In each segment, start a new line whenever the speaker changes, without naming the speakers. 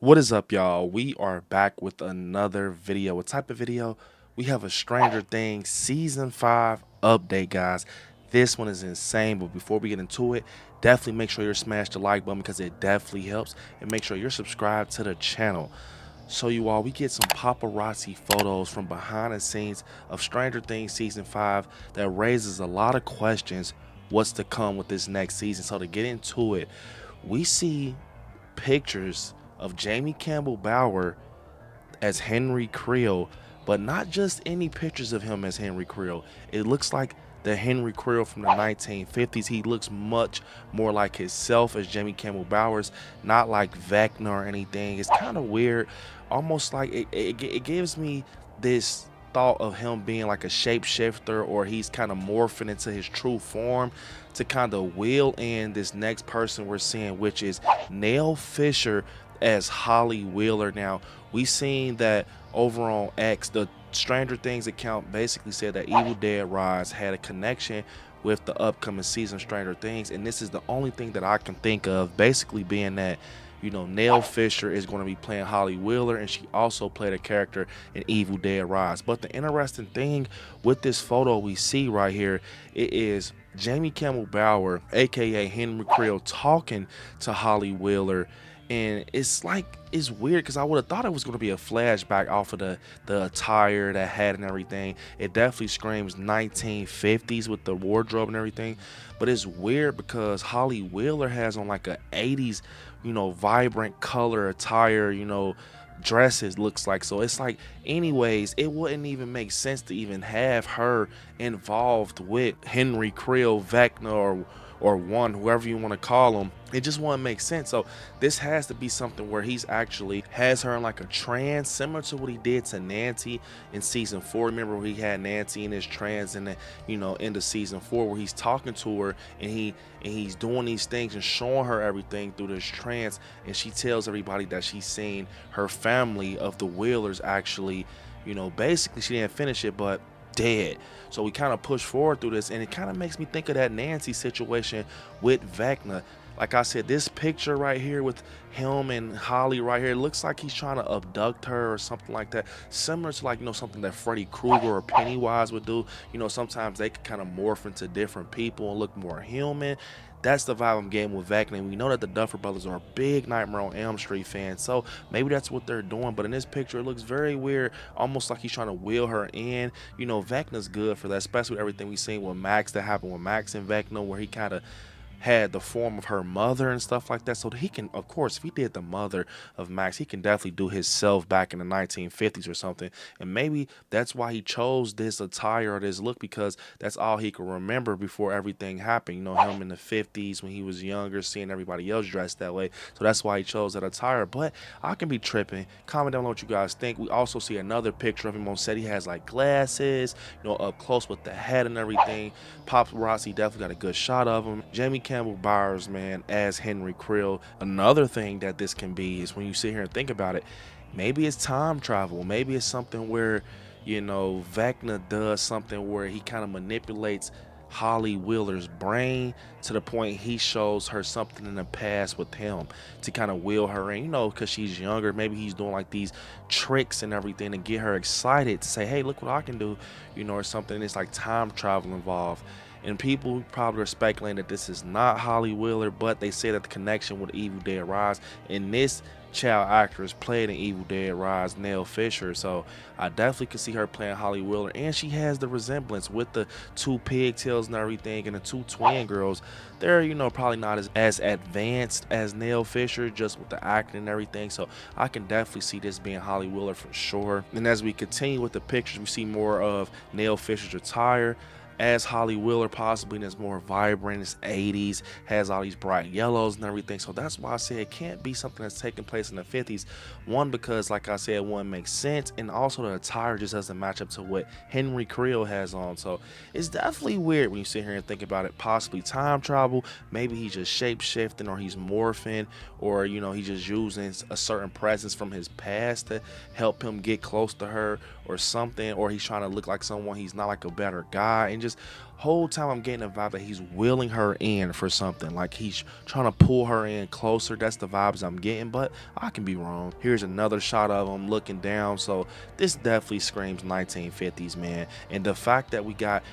What is up, y'all? We are back with another video. What type of video? We have a Stranger Things season 5 update, guys. This one is insane, but before we get into it, definitely make sure you're smash the like button because it definitely helps, and make sure you're subscribed to the channel. So you all, we get some paparazzi photos from behind the scenes of Stranger Things season 5 that raises a lot of questions what's to come with this next season. So to get into it, we see pictures of Jamie Campbell Bower as Henry Creel, but not just any pictures of him as Henry Creel. It looks like the Henry Creel from the 1950s. He looks much more like himself as Jamie Campbell Bowers, not like Vecna or anything. It's kind of weird, almost like it gives me this thought of him being like a shapeshifter, or he's kind of morphing into his true form to kind of wheel in this next person we're seeing, which is Nell Fisher as Holly Wheeler. Now, we seen that over on X, the Stranger Things account basically said that Evil Dead Rise had a connection with the upcoming season of Stranger Things, and this is the only thing that I can think of, basically being that, you know, Nell Fisher is going to be playing Holly Wheeler, and she also played a character in Evil Dead Rise. But the interesting thing with this photo we see right here, it is Jamie Campbell Bower, aka Henry Creel, talking to Holly Wheeler. And it's weird because I would have thought it was going to be a flashback off of the attire, that hat and everything. It definitely screams 1950s with the wardrobe and everything. But it's weird because Holly Wheeler has on like a 80s, you know, vibrant color attire, you know, dresses, looks like. So it's like, anyways, it wouldn't even make sense to even have her involved with Henry Creel, Vecna, or one, whoever you want to call him. It just wouldn't make sense. So this has to be something where he's actually has her in like a trance, similar to what he did to Nancy in season 4. Remember where he had Nancy in his trance, and then, you know, into season 4 where he's talking to her and he's doing these things and showing her everything through this trance, and she tells everybody that she's seen her family of the Wheelers actually, you know, basically she didn't finish it, but dead. So we kind of push forward through this, and it kind of makes me think of that Nancy situation with Vecna. Like I said, this picture right here with him and Holly right here, it looks like he's trying to abduct her or something like that, similar to, like, you know, something that Freddy Krueger or Pennywise would do. You know, sometimes they can kind of morph into different people and look more human. That's the vibe I'm getting with Vecna. We know that the Duffer Brothers are big Nightmare on Elm Street fans, so maybe that's what they're doing. But in this picture, it looks very weird, almost like he's trying to wheel her in. You know, Vecna's good for that, especially with everything we've seen with Max, that happened with Max and Vecna, where he kind of had the form of her mother and stuff like that. So he can, of course, if he did the mother of Max, he can definitely do his self back in the 1950s or something. And maybe that's why he chose this attire or this look, because that's all he could remember before everything happened. You know, him in the 50s when he was younger, seeing everybody else dressed that way. So that's why he chose that attire. But I can be tripping. Comment down below what you guys think. We also see another picture of him on set. He has like glasses, you know, up close with the hat and everything. Paparazzi definitely got a good shot of him. Jamie Campbell Bowers, man, as Henry Creel. Another thing that this can be is, when you sit here and think about it, maybe it's time travel. Maybe it's something where, you know, Vecna does something where he kind of manipulates Holly Wheeler's brain to the point he shows her something in the past with him to kind of wheel her in, you know, because she's younger. Maybe he's doing like these tricks and everything to get her excited to say, hey, look what I can do, you know, or something. It's like time travel involved. And people probably are speculating that this is not Holly Wheeler, but they say that the connection with Evil Dead Rise, and this child actress played in Evil Dead Rise, Nell Fisher. So I definitely could see her playing Holly Wheeler, and she has the resemblance with the 2 pigtails and everything, and the 2 twin girls. They're, you know, probably not as advanced as Nell Fisher, just with the acting and everything. So I can definitely see this being Holly Wheeler for sure. And as we continue with the pictures, we see more of Nell Fisher's attire as Holly Wheeler, possibly in its more vibrant, it's 80s, has all these bright yellows and everything. So that's why I say it can't be something that's taking place in the 50s. One, because like I said, one, makes sense, and also the attire just doesn't match up to what Henry Creel has on. So it's definitely weird when you sit here and think about it. Possibly time travel, maybe he's just shape shifting, or he's morphing, or, you know, he's just using a certain presence from his past to help him get close to her, or something, or he's trying to look like someone he's not, like a better guy. And just whole time I'm getting the vibe that he's willing her in for something, like he's trying to pull her in closer. That's the vibes I'm getting, but I can be wrong. Here's another shot of him looking down, so this definitely screams 1950s, man. And the fact that we got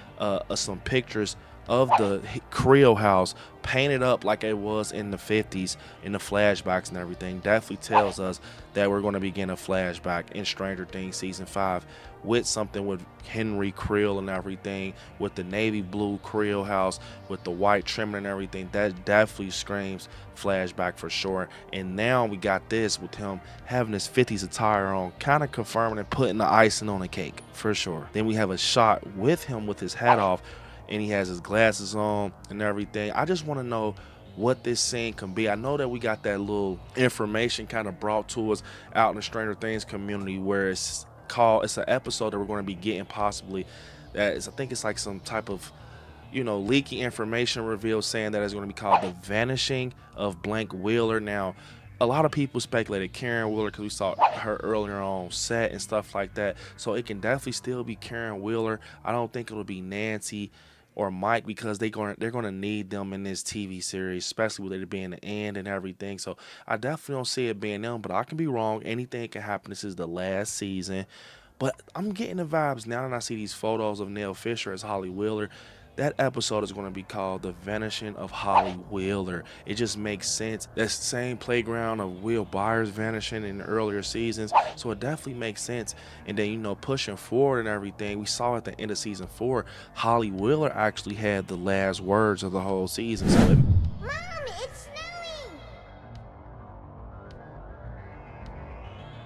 some pictures of the Creole house painted up like it was in the 50s in the flashbacks and everything definitely tells us that we're going to begin a flashback in Stranger Things season 5 with something with Henry Creole and everything, with the navy blue Creole house with the white trimming and everything. That definitely screams flashback for sure. And now we got this with him having his 50s attire on, kind of confirming and putting the icing on the cake for sure. Then we have a shot with him with his hat off and he has his glasses on and everything. I just want to know what this scene can be. I know that we got that little information kind of brought to us out in the Stranger Things community where it's an episode that we're going to be getting possibly that is, I think it's like some type of, you know, leaky information revealed saying that it's going to be called The Vanishing of Blank Wheeler. Now, a lot of people speculated Karen Wheeler because we saw her earlier on set and stuff like that. So it can definitely still be Karen Wheeler. I don't think it'll be Nancy or Mike because they're gonna need them in this TV series, especially with it being the end and everything. So I definitely don't see it being them, but I can be wrong. Anything can happen. This is the last season, but I'm getting the vibes now that I see these photos of Neil Fisher as Holly Wheeler. That episode is going to be called The Vanishing of Holly Wheeler. It just makes sense. That's the same playground of Will Byers vanishing in the earlier seasons. So it definitely makes sense. And then, you know, pushing forward and everything, we saw at the end of season 4, Holly Wheeler actually had the last words of the whole season.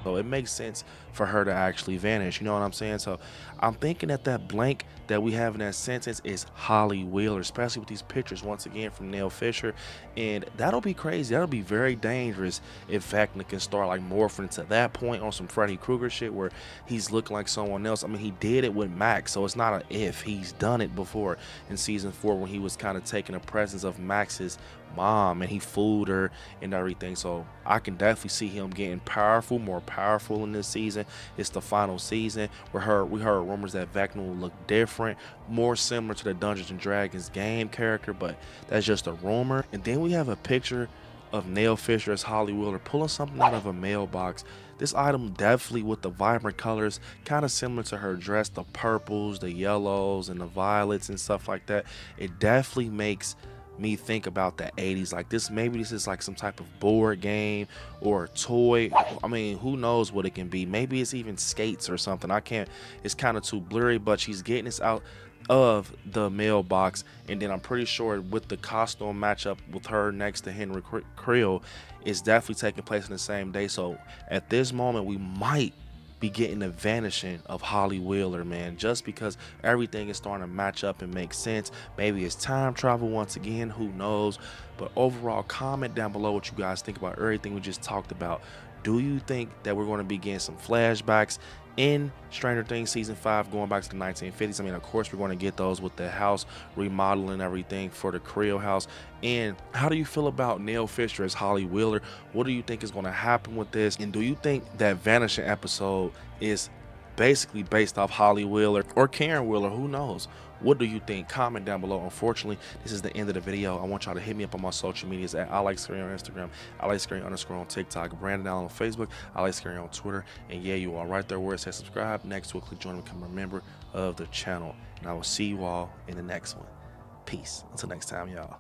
So it makes sense for her to actually vanish, you know what I'm saying? So I'm thinking that that blank that we have in that sentence is Holly Wheeler, especially with these pictures once again from Neil Fisher. And that'll be crazy. That'll be very dangerous if Vecna can start like morphing to that point on some Freddy Krueger shit where he's looking like someone else. I mean, he did it with Max, so it's not an if. He's done it before in season 4 when he was kind of taking the presence of Max's mom and he fooled her and everything. So I can definitely see him getting powerful, more powerful in this season. It's the final season. We heard rumors that Vecna will look different, more similar to the Dungeons and Dragons game character, but that's just a rumor. And then we have a picture of Neil Fisher as Holly Wheeler pulling something out of a mailbox. This item definitely with the vibrant colors, kind of similar to her dress, the purples, the yellows, and the violets and stuff like that. It definitely makes me think about the 80s. Like this, maybe this is like some type of board game or a toy. I mean, who knows what it can be. Maybe it's even skates or something. I can't, it's kind of too blurry, but she's getting this out of the mailbox. And then I'm pretty sure with the costume matchup with her next to Henry Creole, it's definitely taking place in the same day. So at this moment, we might be getting the vanishing of Holly Wheeler, man, just because everything is starting to match up and make sense. Maybe it's time travel once again, who knows? But overall, comment down below what you guys think about everything we just talked about. Do you think that we're going to be getting some flashbacks in Stranger Things season 5 going back to the 1950s? I mean, of course we're going to get those with the house remodeling and everything for the Creole house. And how do you feel about Neil Fisher as Holly Wheeler? What do you think is going to happen with this? And do you think that Vanishing episode is basically based off Holly Wheeler or Karen Wheeler? Who knows? What do you think? Comment down below. Unfortunately, this is the end of the video. I want y'all to hit me up on my social medias at ILIKESCARY on Instagram, ILIKESCARY_ on TikTok, Brandon Allen on Facebook, ILIKESCARY on Twitter. And yeah, you are right there where it says subscribe. Next to it, click join to become a member of the channel. And I will see you all in the next one. Peace. Until next time, y'all.